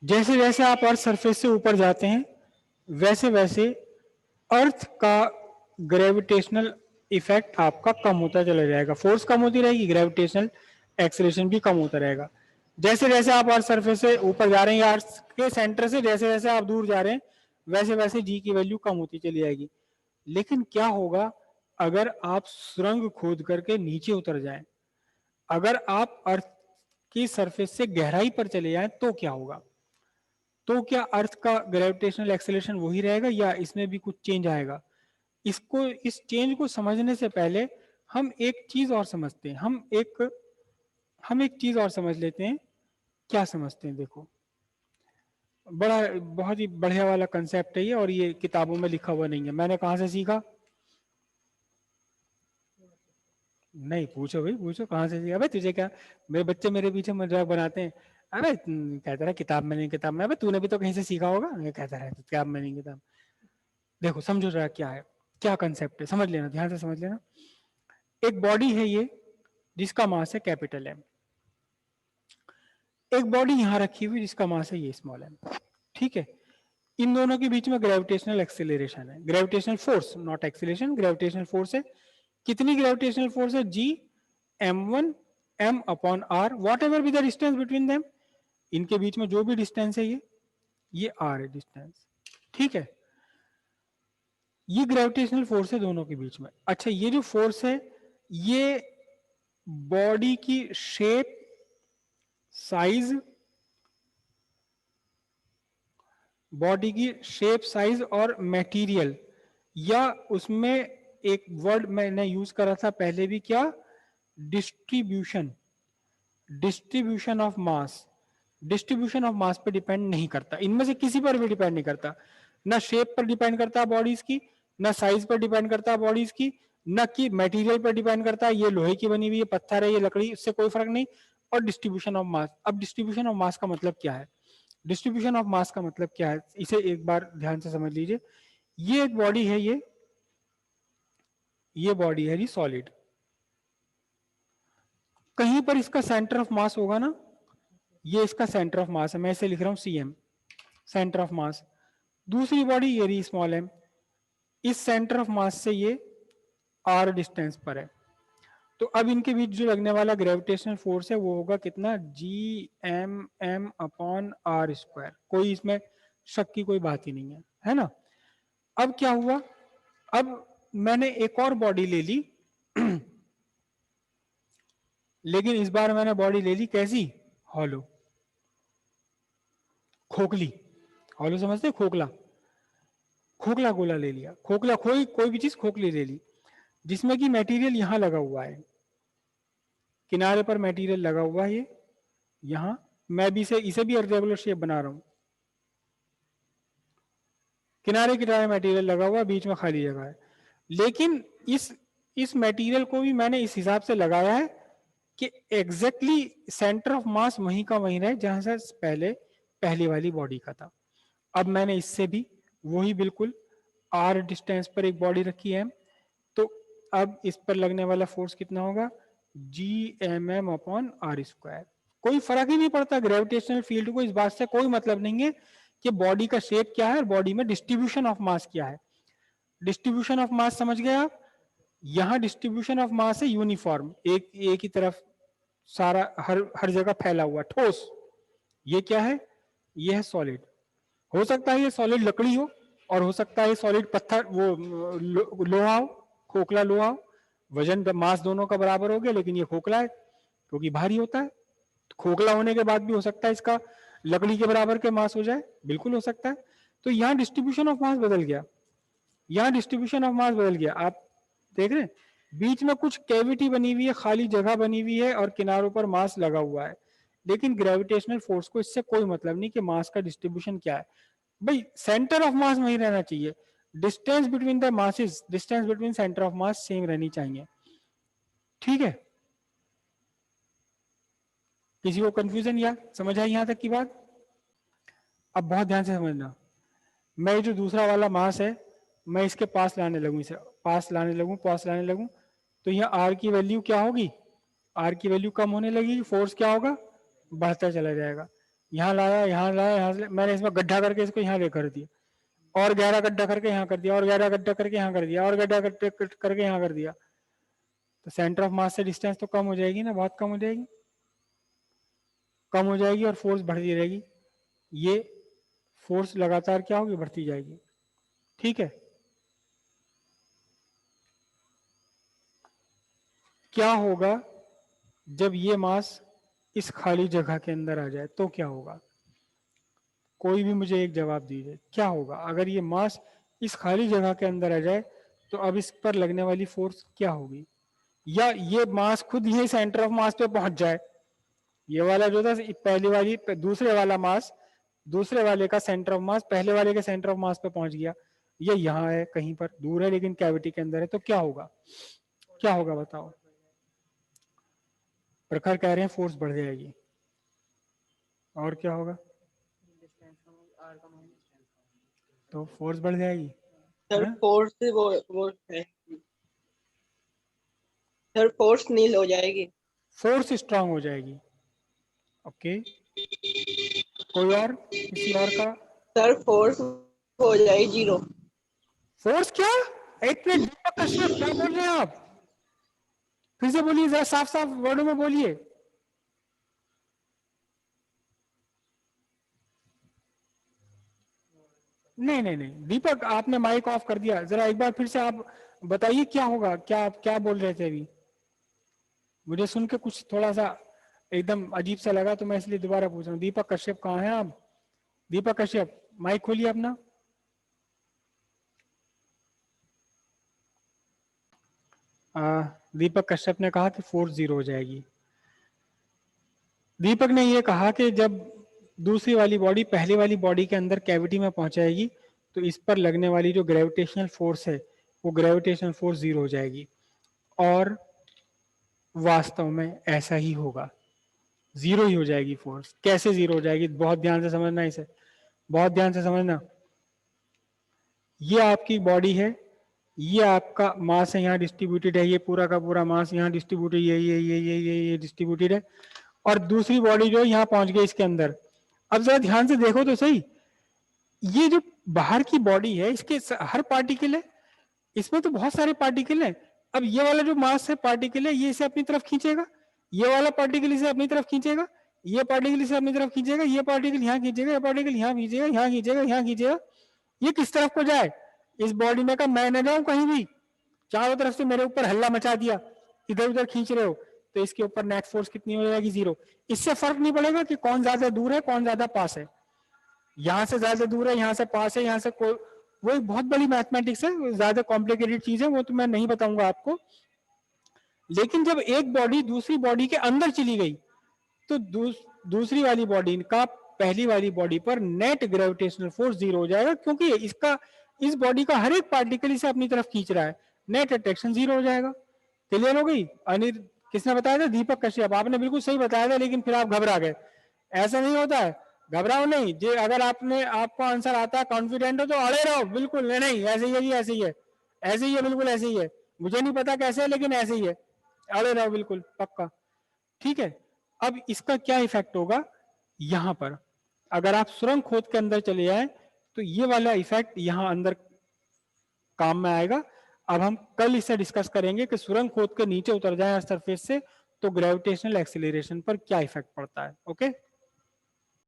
जैसे जैसे आप अर्थ सरफेस से ऊपर जाते हैं वैसे वैसे अर्थ का ग्रेविटेशनल इफेक्ट आपका कम होता चला जाएगा, फोर्स कम होती रहेगी, ग्रेविटेशनल एक्सेलरेशन भी कम होता रहेगा। जैसे जैसे आप अर्थ सरफेस से ऊपर जा रहे हैं या अर्थ के सेंटर से जैसे जैसे आप दूर जा रहे हैं वैसे वैसे जी की वैल्यू कम होती चली जाएगी। लेकिन क्या होगा अगर आप सुरंग खोद करके नीचे उतर जाएं, अगर आप अर्थ की सरफेस से गहराई पर चले जाएं तो क्या होगा? तो क्या अर्थ का ग्रेविटेशनल एक्सेलरेशन वही रहेगा या इसमें भी कुछ चेंज आएगा? इसको इस चेंज को समझने से पहले हम एक चीज और समझते हैं, हम एक चीज और समझ लेते हैं। क्या समझते हैं? देखो, बड़ा बहुत ही बढ़िया वाला कंसेप्ट है ये, और ये किताबों में लिखा हुआ नहीं है। मैंने कहां से सीखा? नहीं, पूछो भाई, पूछो कहां से सीखा। अबे तुझे क्या, मेरे बच्चे मेरे पीछे मजाक बनाते हैं। अबे कहता रहा किताब में नहीं, किताब में। अबे तूने भी तो कहीं से सीखा होगा। ये कहता रहा किताब में नहीं, किताब। देखो समझो जरा क्या है, क्या कंसेप्ट है, समझ लेना, ध्यान से समझ लेना। एक बॉडी है ये जिसका मास है कैपिटल एम, एक बॉडी यहां रखी हुई जिसका मास है ये स्मॉल एम। ठीक है, इन दोनों के बीच में ग्रेविटेशनल एक्सेलरेशन है, gravitational force, not acceleration, gravitational force है। कितनी ग्रेविटेशनल फोर्स है? G m1 m upon R, whatever be the distance between them. इनके बीच में जो भी डिस्टेंस है ये आर है डिस्टेंस। ठीक है, ये ग्रेविटेशनल फोर्स है दोनों के बीच में। अच्छा, ये जो फोर्स है ये बॉडी की शेप, साइज, बॉडी की शेप, साइज और मटेरियल, या उसमें एक वर्ड मैंने यूज करा था पहले भी, क्या? Distribution, distribution of mass. Distribution of mass पे डिपेंड नहीं करता, इनमें से किसी पर भी डिपेंड नहीं करता। ना शेप पर डिपेंड करता बॉडीज की, ना साइज पर डिपेंड करता बॉडीज की, ना कि मटेरियल पर डिपेंड करता है, ये लोहे की बनी हुई है, पत्थर है, ये लकड़ी, इससे कोई फर्क नहीं। और डिस्ट्रीब्यूशन ऑफ मास, अब डिस्ट्रीब्यूशन ऑफ मास का मतलब क्या है? डिस्ट्रीब्यूशन ऑफ मास का मतलब क्या है, इसे एक बार ध्यान से समझ लीजिए। ये एक बॉडी है, ये बॉडी है जी सॉलिड। कहीं पर इसका सेंटर ऑफ मास होगा ना, ये इसका सेंटर ऑफ मास है, मैं इसे लिख रहा हूं सीएम, सेंटर ऑफ मास। दूसरी बॉडी ये रही स्मॉल एम, इस सेंटर ऑफ मास से ये आर डिस्टेंस पर है। तो अब इनके बीच जो लगने वाला ग्रेविटेशनल फोर्स है वो होगा कितना? G M M upon R square. कोई इसमें शक की कोई बात ही नहीं है ना? अब क्या हुआ, अब मैंने एक और बॉडी ले ली लेकिन इस बार मैंने बॉडी ले ली कैसी? हॉलो, खोखली। हॉलो समझते? खोखला, खोखला गोला ले लिया, खोखला, कोई भी चीज खोखली ले ली, जिसमें कि मटेरियल यहां लगा हुआ है, किनारे पर मटेरियल लगा हुआ है ये यहां। मैं भी इसे भी रेगुलर शेप बना रहा हूं, किनारे किनारे मटेरियल लगा हुआ, बीच में खाली जगह है। लेकिन इस मटेरियल को भी मैंने इस हिसाब से लगाया है कि एग्जैक्टली सेंटर ऑफ मास वहीं का वहीं रहे जहां से पहले पहली वाली बॉडी का था। अब मैंने इससे भी वही बिल्कुल आर डिस्टेंस पर एक बॉडी रखी है, तो अब इस पर लगने वाला फोर्स कितना होगा? G M M upon R square. कोई फर्क ही नहीं पड़ता ग्रेविटेशनल फील्ड को, इस बात से कोई मतलब नहीं है कि बॉडी का शेप क्या है और बॉडी में डिस्ट्रीब्यूशन ऑफ मास क्या है। डिस्ट्रीब्यूशन ऑफ मास समझ गए आप? यहां डिस्ट्रीब्यूशन ऑफ मास है यूनिफॉर्म, एक ही तरफ सारा, हर जगह फैला हुआ ठोस। ये क्या है? ये है सॉलिड। हो सकता है ये सॉलिड लकड़ी हो, और हो सकता है ये सॉलिड पत्थर, वो लोहा हो, खोखला लोहा हो। वजन मास दोनों का बराबर हो गया, लेकिन ये खोखला है क्योंकि भारी होता है। तो खोखला होने के बाद भी हो सकता है इसका लकड़ी के बराबर के मास हो जाए, बिल्कुल हो सकता है। तो यहाँ डिस्ट्रीब्यूशन ऑफ मास बदल गया, यहाँ डिस्ट्रीब्यूशन ऑफ मास बदल गया। आप देख रहे हैं बीच में कुछ कैविटी बनी हुई है, खाली जगह बनी हुई है, और किनारों पर मास लगा हुआ है। लेकिन ग्रेविटेशनल फोर्स को इससे कोई मतलब नहीं कि मास का डिस्ट्रीब्यूशन क्या है। भाई सेंटर ऑफ मास वही रहना चाहिए, distance between the masses, distance between centre of mass same रहनी चाहिए। ठीक है, किसी को कंफ्यूजन या समझ आई यहां तक की बात? अब बहुत ध्यान से समझना, मैं जो दूसरा वाला मास है मैं इसके पास लाने लगूं, इसे पास लाने लगूं, तो यहाँ आर की वैल्यू क्या होगी? आर की वैल्यू कम होने लगेगी, फोर्स क्या होगा? बढ़ता चला जाएगा। यहाँ लाया, यहाँ लाया, यहाँ से मैंने इसमें गड्ढा करके इसको यहाँ ले कर दिया, और गहरा गड्ढा करके यहाँ कर दिया, और गहरा गड्ढा करके यहाँ कर दिया, और गड्ढा करके यहाँ कर दिया, तो सेंटर ऑफ मास से डिस्टेंस तो कम हो जाएगी ना, बहुत कम हो जाएगी, कम हो जाएगी, और फोर्स बढ़ती रहेगी। ये फोर्स लगातार क्या होगी, बढ़ती जाएगी। ठीक है, क्या होगा जब ये मास इस खाली जगह के अंदर आ जाए, तो क्या होगा? कोई भी मुझे एक जवाब दीजिए, क्या होगा अगर ये मास इस खाली जगह के अंदर आ जाए, तो अब इस पर लगने वाली फोर्स क्या होगी? या ये मास खुद यही सेंटर ऑफ मास पे पहुंच जाए, ये वाला जो था पहली वाली, दूसरे वाला मास, दूसरे वाले का सेंटर ऑफ मास पहले वाले के सेंटर ऑफ मास पे पहुंच गया, ये यहाँ है कहीं पर दूर है लेकिन कैविटी के अंदर है, तो क्या होगा? क्या होगा बताओ? प्रखर कह रहे हैं फोर्स बढ़ जाएगी, और क्या होगा? तो फोर्स बढ़ जाएगी सर है? फोर्स वो है सर, फोर्स नील हो जाएगी। फोर्स स्ट्रांग हो जाएगी। ओके, कोई और, किसी और का? सर फोर्स हो जाएगी 0। फोर्स क्या? एक मिनट, दीपक कश्यप क्या बोल रहे हैं आप? फिर से बोलिए, जरा साफ साफ वर्डों में बोलिए। नहीं नहीं नहीं दीपक, आपने माइक ऑफ कर दिया, जरा एक बार फिर से आप बताइए क्या होगा, क्या आप क्या बोल रहे थे अभी? मुझे सुन के कुछ थोड़ा सा एकदम अजीब सा लगा, तो मैं इसलिए दोबारा पूछ रहा हूँ। दीपक कश्यप कहाँ हैं आप? दीपक कश्यप माइक खोलिए अपना। दीपक कश्यप ने कहा कि फोर्स 0 हो जाएगी। दीपक ने यह कहा कि जब दूसरी वाली बॉडी पहली वाली बॉडी के अंदर कैविटी में पहुंचाएगी, तो इस पर लगने वाली जो ग्रेविटेशनल फोर्स है, वो ग्रेविटेशनल फोर्स 0 हो जाएगी। और वास्तव में ऐसा ही होगा, 0 ही हो जाएगी फोर्स। कैसे 0 हो जाएगी? बहुत ध्यान से समझना इसे, बहुत ध्यान से समझना। ये आपकी बॉडी है, ये आपका मास है, यहाँ डिस्ट्रीब्यूटेड है, ये पूरा का पूरा मास यहाँ डिस्ट्रीब्यूटेड, ये डिस्ट्रीब्यूटेड है, और दूसरी बॉडी जो यहाँ पहुंच गई इसके अंदर। अब जरा ध्यान से देखो तो सही, ये जो बाहर की बॉडी है, इसके हर पार्टिकल है, इसमें तो बहुत सारे पार्टिकल हैं। अब ये वाला जो मास है पार्टिकल है, ये इसे अपनी तरफ खींचेगा, ये वाला पार्टिकल इसे अपनी तरफ खींचेगा, ये पार्टिकल इसे अपनी तरफ खींचेगा, ये पार्टिकल यहाँ खींचेगा, ये पार्टिकल यहाँ खींचेगा, यहाँ खींचेगा, यहाँ खींचेगा। ये किस तरफ को जाए? इस बॉडी में का मैं न जाऊं कहीं भी, चारों तरफ से मेरे ऊपर हल्ला मचा दिया, इधर उधर खींच रहे हो, तो इसके ऊपर नेट फोर्स कितनी हो जाएगी? 0। इससे फर्क नहीं पड़ेगा कि कौन ज्यादा दूर है कौन ज्यादा पास है, यहां से ज्यादा दूर है, यहां से पास है, यहां से कोई, वो एक बहुत बड़ी मैथमेटिक्स है, ज्यादा कॉम्प्लिकेटेड चीज है, वो तो मैं नहीं बताऊंगा आपको। लेकिन जब एक बॉडी दूसरी बॉडी के अंदर चली गई, तो दूसरी वाली बॉडी का पहली वाली बॉडी पर नेट ग्रेविटेशनल फोर्स 0 हो जाएगा, क्योंकि इसका, इस बॉडी का हर एक पार्टिकल इसे अपनी तरफ खींच रहा है, नेट अट्रैक्शन 0 हो जाएगा। क्लियर हो गई? अनिल किसने बताया था? दीपक कश्यप। आपने बिल्कुल सही बताया था, लेकिन फिर आप घबरा गए। ऐसा नहीं होता है, घबराओ नहीं जी। अगर आपने, आपको आंसर आता है, कॉन्फिडेंट हो, तो अड़े रहो बिल्कुल। नहीं ऐसे ही है जी, ऐसे ही है, ऐसे ही है, बिल्कुल ऐसे ही है। मुझे नहीं पता कैसे है, लेकिन ऐसे ही है, अड़े रहो बिल्कुल पक्का। ठीक है, अब इसका क्या इफेक्ट होगा यहां पर? अगर आप सुरंग खोद के अंदर चले जाए, तो ये वाला इफेक्ट यहां अंदर काम में आएगा। अब हम कल इसे डिस्कस करेंगे कि सुरंग खोद के नीचे उतर जाए सरफेस से, तो ग्रेविटेशनल एक्सीलरेशन पर क्या इफेक्ट पड़ता है। ओके।